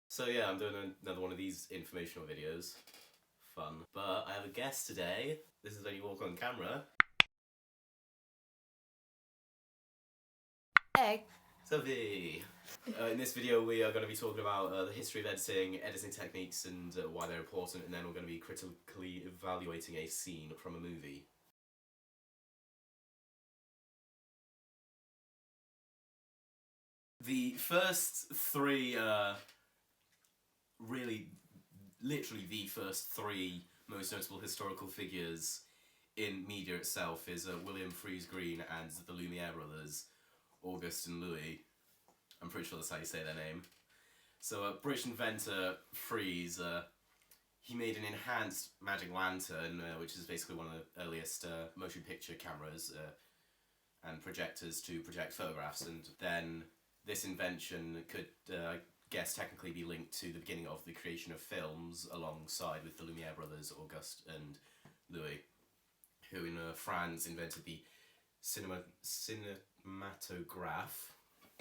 So yeah, I'm doing another one of these informational videos. Fun. But I have a guest today. This is when you walk on camera. Hey. Sophie! In this video we are going to be talking about the history of editing techniques and why they're important, and then we're going to be critically evaluating a scene from a movie. The first three, literally the first three most notable historical figures in media itself is William Friese Greene and the Lumiere brothers, Auguste and Louis. I'm pretty sure that's how you say their name. So British inventor Friese, he made an enhanced magic lantern, which is basically one of the earliest motion picture cameras and projectors to project photographs, and then this invention could, I guess, technically be linked to the beginning of the creation of films alongside with the Lumiere brothers, Auguste and Louis, who in France invented the cinematograph.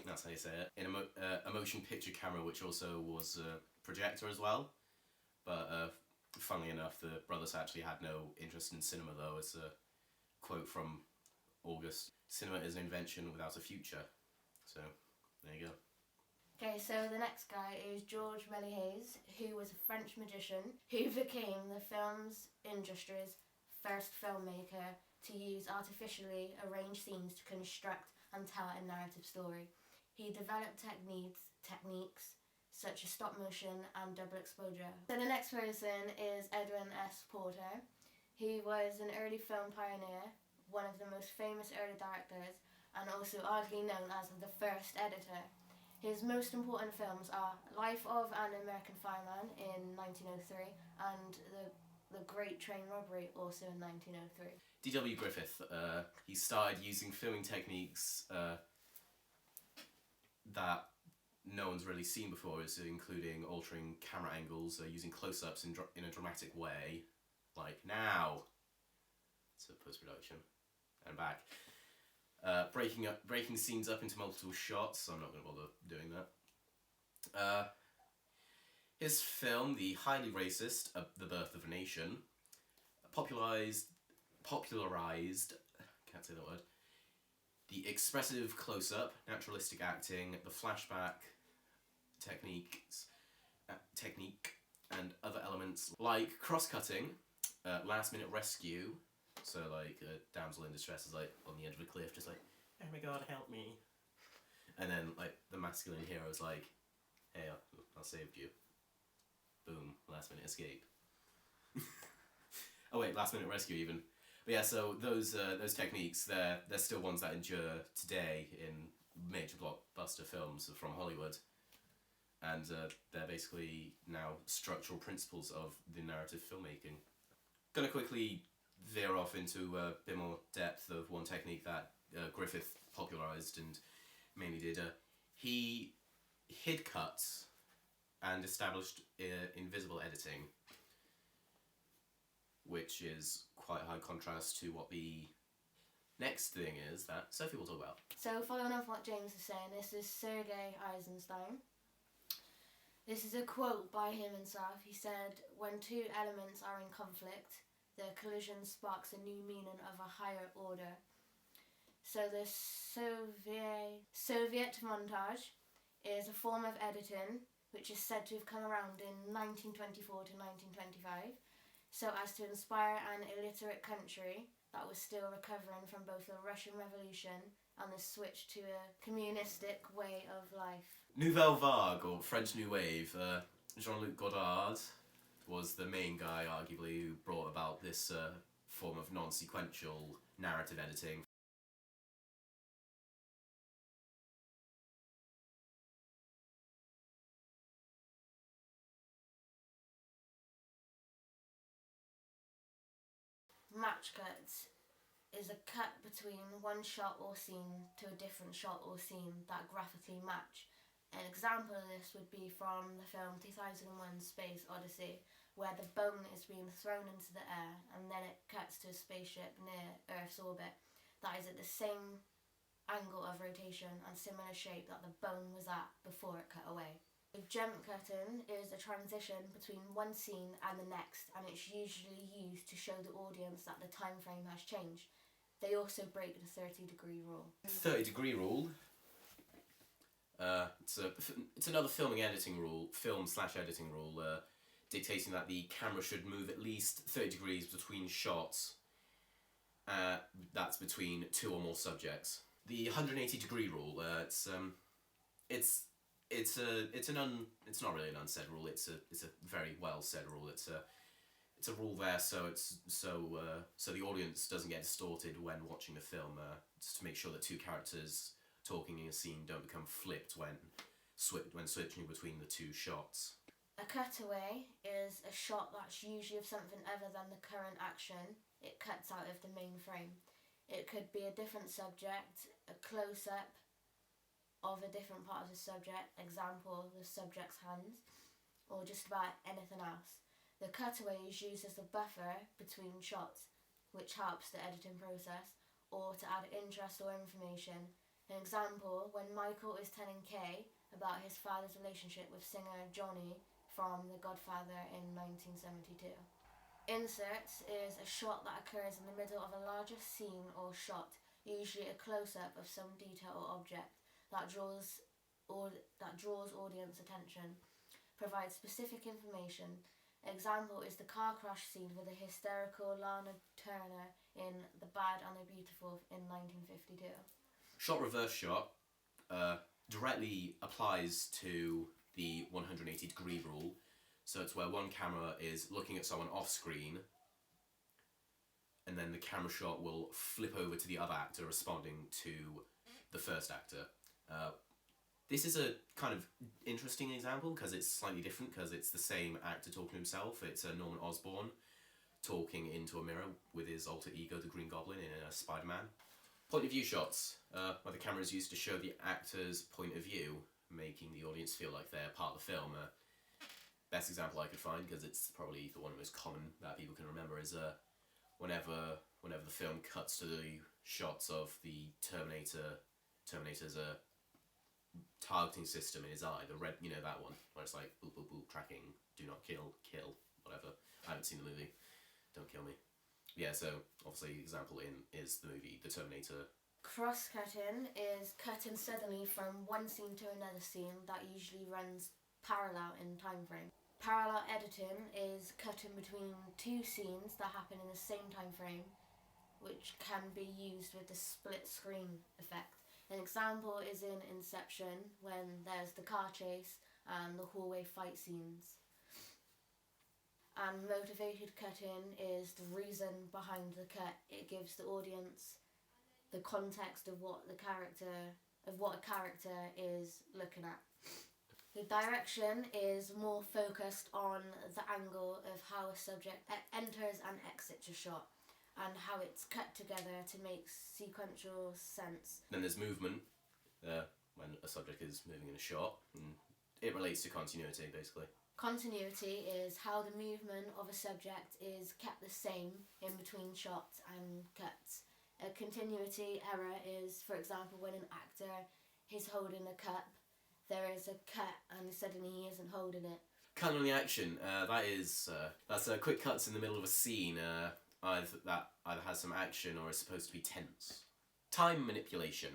That's how you say it. In a motion picture camera, which also was a projector as well. But funnily enough, the brothers actually had no interest in cinema, though. It's a quote from Auguste: "Cinema is an invention without a future." So there you go. Okay, so the next guy is Georges Méliès, who was a French magician who became the film's industry's first filmmaker to use artificially arranged scenes to construct and tell a narrative story. He developed techniques such as stop motion and double exposure. So the next person is Edwin S. Porter. He was an early film pioneer, one of the most famous early directors, and also arguably known as the first editor. His most important films are Life of an American Fireman in 1903 and The Great Train Robbery, also in 1903. D.W. Griffith, he started using filming techniques that no one's really seen before, including altering camera angles, using close-ups in a dramatic way, like now. So post-production. And back. Breaking scenes up into multiple shots, so I'm not going to bother doing that. His film, the highly racist The Birth of a Nation, popularized, can't say that word, the expressive close-up, naturalistic acting, the flashback technique, and other elements like cross-cutting, last-minute rescue. So like a damsel in distress is like on the edge of a cliff, just like, oh my god, help me. And then like the masculine hero is like, hey, I saved you. Boom, last minute escape. Oh wait, last minute rescue even. But yeah, so those techniques, they're still ones that endure today in major blockbuster films from Hollywood. And they're basically now structural principles of the narrative filmmaking. Gonna quickly veer off into a bit more depth of one technique that Griffith popularised and mainly did. He hid cuts and established invisible editing, which is quite a high contrast to what the next thing is that Sophie will talk about. So following off what James is saying, this is Sergei Eisenstein. This is a quote by him himself. He said, "When two elements are in conflict, the collision sparks a new meaning of a higher order." So the Soviet montage is a form of editing which is said to have come around in 1924 to 1925, so as to inspire an illiterate country that was still recovering from both the Russian Revolution and the switch to a communistic way of life. Nouvelle Vague, or French New Wave, Jean-Luc Godard was the main guy, arguably, who brought about this form of non-sequential narrative editing. Match cuts is a cut between one shot or scene to a different shot or scene that graphically match. An example of this would be from the film 2001 Space Odyssey, where the bone is being thrown into the air and then it cuts to a spaceship near Earth's orbit that is at the same angle of rotation and similar shape that the bone was at before it cut away. A jump cutting is a transition between one scene and the next, and it's usually used to show the audience that the time frame has changed. They also break the 30-degree rule. 30-degree rule. It's another film/editing rule, dictating that the camera should move at least 30 degrees between shots. That's between two or more subjects. The 180-degree rule. It's not really an unsaid rule. It's a very well said rule. It's a rule there so the audience doesn't get distorted when watching the film. Just to make sure that two characters talking in a scene don't become flipped when switching between the two shots. A cutaway is a shot that's usually of something other than the current action. It cuts out of the main frame. It could be a different subject, a close-up of a different part of the subject, example, the subject's hands, or just about anything else. The cutaway is used as a buffer between shots, which helps the editing process, or to add interest or information. An example, when Michael is telling Kay about his father's relationship with singer Johnny from The Godfather in 1972. Inserts is a shot that occurs in the middle of a larger scene or shot, usually a close-up of some detail or object that draws audience attention, provides specific information. Example is the car crash scene with the hysterical Lana Turner in The Bad and the Beautiful in 1952. Shot reverse shot directly applies to the 180-degree rule. So it's where one camera is looking at someone off screen, and then the camera shot will flip over to the other actor responding to the first actor. This is a kind of interesting example because it's slightly different, because it's the same actor talking to himself. It's Norman Osborn talking into a mirror with his alter ego, the Green Goblin, in Spider-Man. Point of view shots, where the camera is used to show the actor's point of view, making the audience feel like they're part of the film. Best example I could find, because it's probably the one most common that people can remember, is whenever the film cuts to the shots of the Terminator's targeting system in his eye, the red, that one, where it's like boop boop boop, tracking, do not kill, whatever. I haven't seen the movie, don't kill me. Yeah, so obviously example is the movie The Terminator. Cross-cutting is cutting suddenly from one scene to another scene that usually runs parallel in time frame. Parallel editing is cutting between two scenes that happen in the same time frame, which can be used with the split screen effect. An example is in Inception, when there's the car chase and the hallway fight scenes. And motivated cutting is the reason behind the cut. It gives the audience the context of what a character is looking at. The direction is more focused on the angle of how a subject enters and exits a shot, and how it's cut together to make sequential sense. Then there's movement, when a subject is moving in a shot, and it relates to continuity, basically. Continuity is how the movement of a subject is kept the same in between shots and cuts. A continuity error is, for example, when an actor is holding a cup, there is a cut and suddenly he isn't holding it. Cut on the action, that's quick cuts in the middle of a scene, that either has some action or is supposed to be tense. Time manipulation,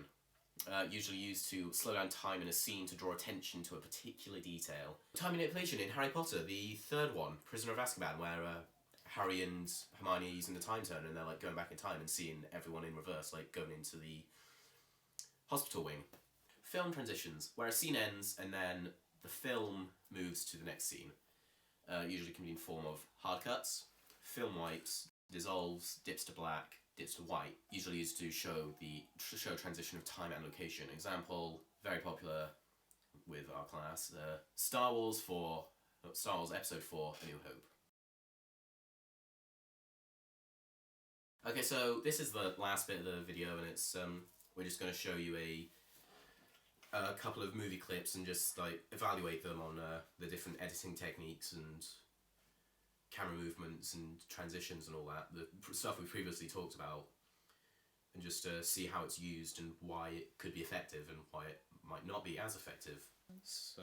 usually used to slow down time in a scene to draw attention to a particular detail. Time manipulation in Harry Potter, the third one, Prisoner of Azkaban, where Harry and Hermione are using the time turner and they're like going back in time and seeing everyone in reverse, like going into the hospital wing. Film transitions, where a scene ends and then the film moves to the next scene. Usually can be in form of hard cuts, film wipes, dissolves, dips to black, dips to white, usually used to show transition of time and location. Example, very popular with our class, Star Wars Episode 4, A New Hope. Okay, so this is the last bit of the video, and it's we're just going to show you a couple of movie clips and just like evaluate them on the different editing techniques and camera movements and transitions and all that, the stuff we previously talked about and just see how it's used and why it could be effective and why it might not be as effective. So,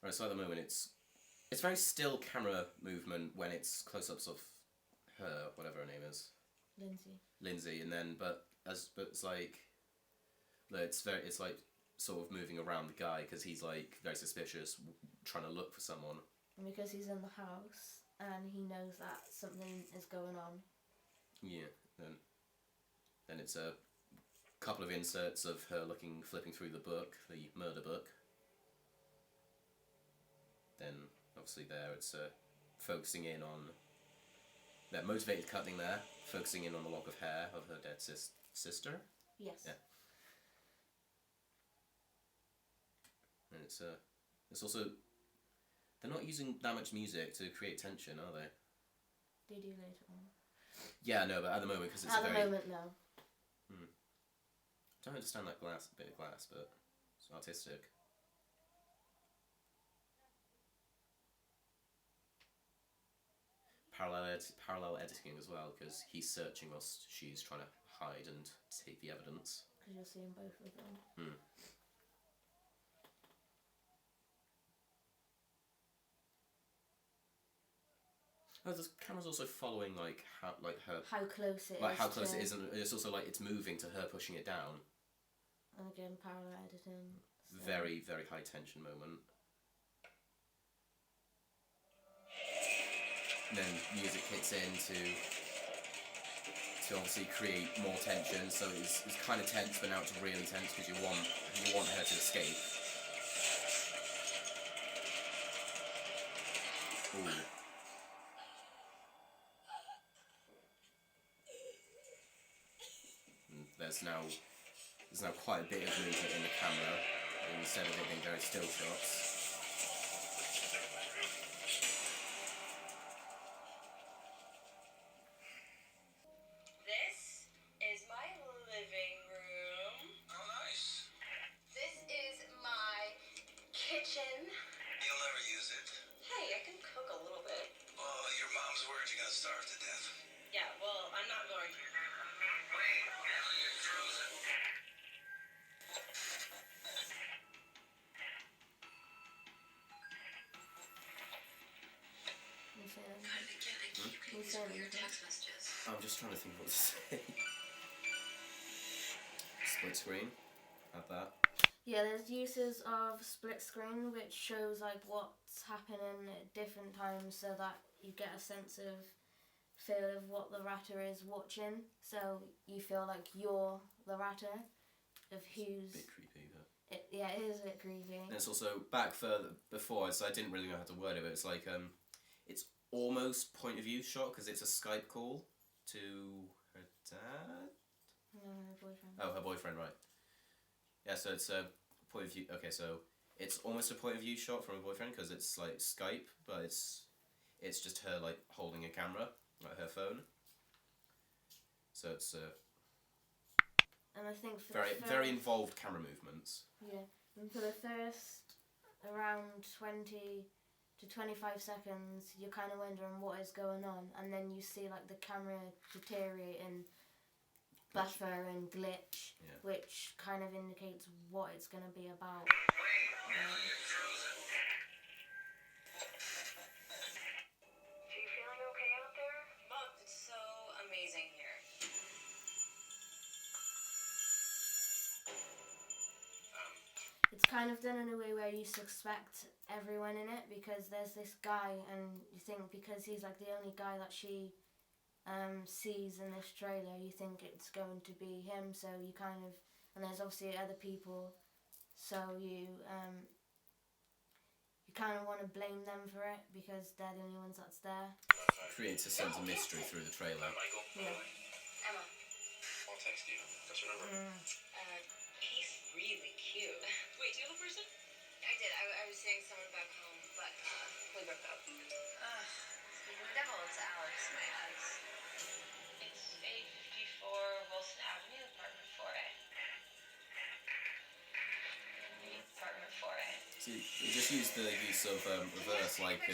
alright, so at the moment it's very still camera movement when it's close-ups of her, whatever her name is. Lindsay, and then but it's like it's like sort of moving around the guy because he's like very suspicious, trying to look for someone. And because he's in the house and he knows that something is going on. Yeah, then it's a couple of inserts of her flipping through the book, the murder book. Then obviously there it's focusing in on that motivated cutting there, focusing in on the lock of hair of her dead sister. Yes. Yeah. And it's also, they're not using that much music to create tension, are they? They do later on. Yeah, no, but at the moment, because it's at the moment, no. I don't understand that bit of glass, but it's artistic. Parallel editing as well, because he's searching whilst she's trying to hide and take the evidence. Because you're seeing both of them. Oh, the camera's also following how close it is. How close it is, and it's also it's moving to her pushing it down. And again, parallel editing. So. Very, very high tension moment. And then music kicks in to obviously create more tension. So it's kind of tense, but now it's really tense because you want her to escape. Ooh. There's now quite a bit of movement in the camera instead of it being very still shots. This is my living room. Oh, nice. This is my kitchen. You'll never use it. Hey, I can cook a little bit. Oh, your mom's worried you're gonna starve to death. Yeah, well, I'm not going to. Wait, you're frozen. You say anything? Text messages. I'm just trying to think what to say. Split screen. Add that. Yeah, there's uses of split screen which shows what's happening at different times so that you get a sense of feel of what the ratter is watching. So you feel like you're the ratter of who's. Bit creepy, but. It is a bit creepy. And it's also back further before, so I didn't really know how to word it, but it's it's almost point of view shot because it's a Skype call to her dad. No, her boyfriend. Oh, her boyfriend, right? Yeah, so it's a point of view. Okay, so it's almost a point of view shot from her boyfriend because it's Skype, but it's just her holding a camera, her phone. So it's And I think for very involved camera movements. Yeah, and for the first around 20 to 25 seconds, you're kind of wondering what is going on, and then you see the camera deteriorate and buffer and glitch, Yeah. which kind of indicates what it's going to be about. You're frozen. Are you feeling okay out there? Mom, it's so amazing here. It's kind of done in a way where you suspect everyone in it because there's this guy, and you think because he's the only guy that she sees in this trailer, you think it's going to be him. So you and there's obviously other people, so you kind of want to blame them for it because they're the only ones that's there. Creates a sense of mystery through the trailer. Michael? Yeah. Emma. I'll text you. What's your number? He's really cute. Wait, do you have a person? I did. I was seeing someone back home, but we broke up. Speaking of the devil, it's Alex, my ex. It's 854 Wilson Avenue, apartment 4A. Apartment 4A. So you just use the use of reverse, like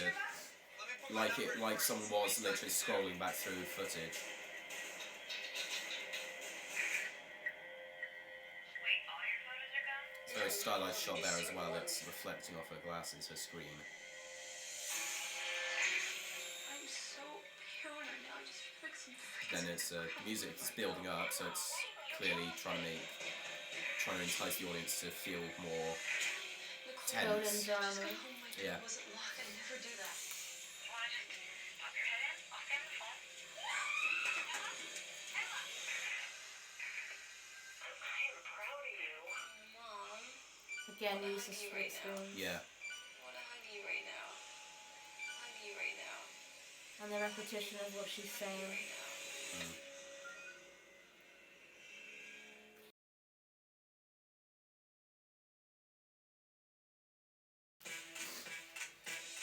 someone was literally scrolling back through footage. It's a very stylized shot there as well. It's reflecting off her glasses, her screen. I'm so paranoid now. I just feel like some Then it's music is building up, so it's clearly trying to entice the audience to feel more Golden tense. drama. Yeah. wasn't locked. I never do that. Wanna just pop your head in? I'll stay on the phone. I am proud of you. Mom, Again, use the split screen. Yeah. I want to hug you right now. Hug you right now. And the repetition of what she's saying. Right now. Mm.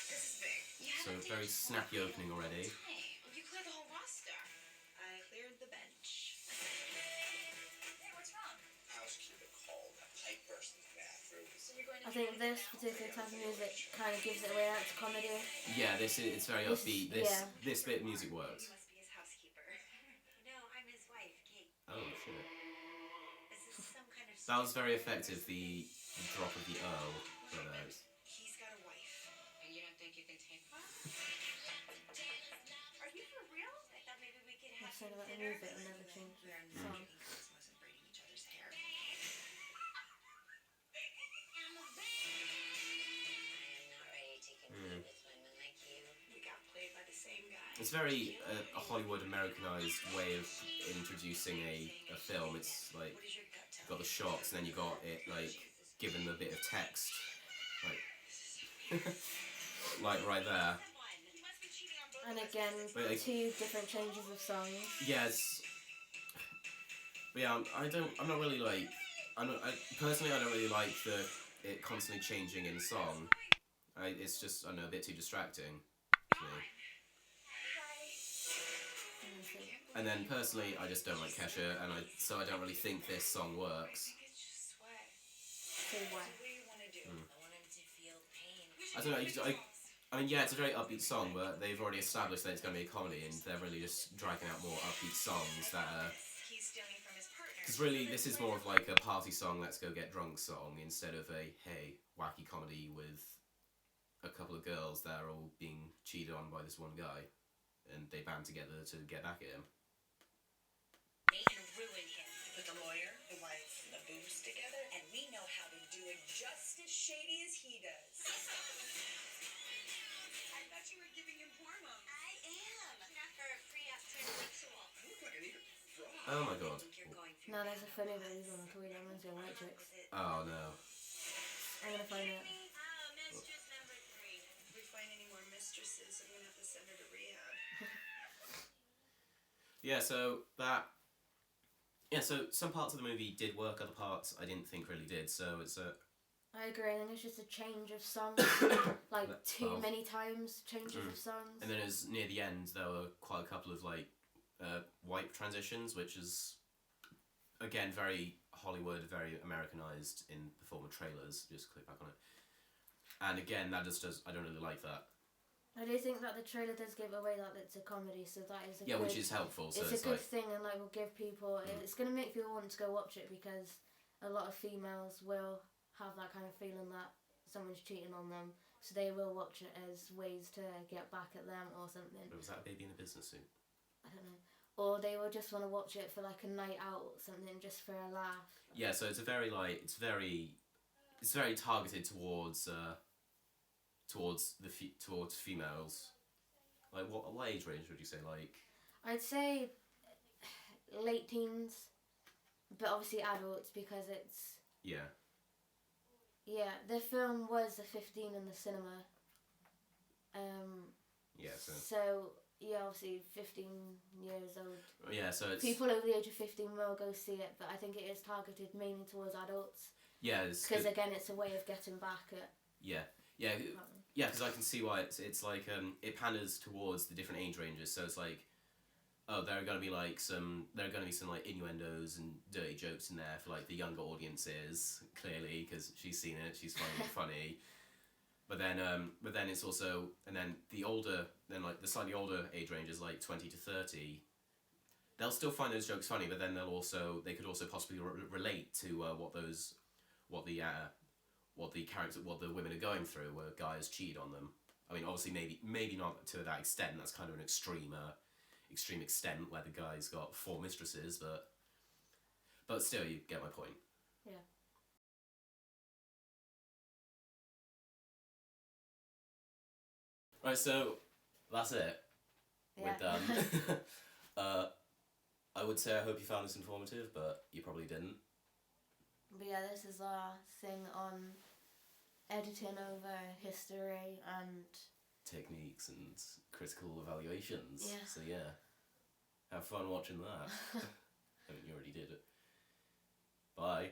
This is big. So very snappy opening already. You cleared the whole roster. I cleared the bench. Hey, what's wrong? Housekeeper called. A pipe burst in the bathroom. So you're going to I think this particular type of music kind of gives it away that it's comedy. Yeah, it's very This- upbeat. yeah. This bit of music works. You must be his housekeeper. No, I'm his wife, Kate. Oh shit. Is this some kind of... That was very effective. The drop of the O. For those. He's got a wife. And you don't think you can take her? Are you for real? I thought maybe we could I have said some about the dinner. music and never changed the We're song. wasn't braiding each other's hair. I am not ready to compete with women like you. We got played by the same guy. It's very a Hollywood Americanized way of introducing a film. It's like What does your gut tell got the shots, and then you got it like given a bit of text, like like right there. And again, But, like- 2 different changes of songs. Yeah, it's. But yeah, I'm not really like. Personally, I don't really like it constantly changing in song. It's just, I don't know, a bit too distracting to me. And then personally, I just don't like Kesha, so I don't really think this song works. So what? I don't know. I mean, yeah, it's a very upbeat song, but they've already established that it's going to be a comedy, and they're really just dragging out more upbeat songs that are. Because really, this is more of like a party song, let's go get drunk song, instead of a, hey, wacky comedy with a couple of girls that are all being cheated on by this one guy, and they band together to get back at him. And ruin him. Put the lawyer, the wife, and the booze together, and we know how to do it just as shady as he does. I thought you were giving him hormones. I am. Not for a pre-afternoon ritual. I look like an eager frog. Oh my god. Now there's a funny that he's on the toilet and there's white chicks. Oh no. I'm gonna find it. Mistress number 3. If we find any more mistresses, I'm gonna have to send her to rehab. Yeah, so some parts of the movie did work, other parts I didn't think really did, so it's a. I agree, I think it's just a change of songs. Like, That- too well, many times changes Mm. of songs. And then as near the end, there were quite a couple of like wipe transitions, which is again very Hollywood, very Americanized in the form of trailers. Just click back on it, and again that just does. I don't really like that. I do think that the trailer does give away that it's a comedy, so that is a Yeah, good, which is helpful. So it's it's a good like thing, and like will give people. It's gonna make people want to go watch it because a lot of females will have that kind of feeling that someone's cheating on them, so they will watch it as ways to get back at them or something. was that a baby in a business suit? I don't know. Or they will just want to watch it for like a night out or something, just for a laugh. Yeah, so it's a very like it's very targeted towards towards females. Like what age range would you say? Like I'd say late teens, but obviously adults because it's. yeah. Yeah, the film was a 15 in the cinema. Yeah, so So, yeah, obviously 15 years old. yeah, so it's People over the age of 15 will go see it, but I think it is targeted mainly towards adults. yeah, it's Because, again, it's a way of getting back at. yeah, because I can see why it's like it panders towards the different age ranges. So it's like, oh, there are gonna be some like innuendos and dirty jokes in there for like the younger audiences, clearly, because she's seen it, she's finding it funny. But then it's also, and then the slightly older age ranges, like 20 to 30, they'll still find those jokes funny, but then they could also possibly relate to what what the women are going through, where guys cheat on them. I mean, obviously, maybe not to that extent. That's kind of an extreme extent where the guy's got 4 mistresses, but still, you get my point. Yeah. Right, so that's it. Yeah. We're done. I would say I hope you found this informative, but you probably didn't. But yeah, this is our thing on editing over history and Techniques and critical evaluations. Yeah. So yeah, have fun watching that. I mean, you already did it. Bye.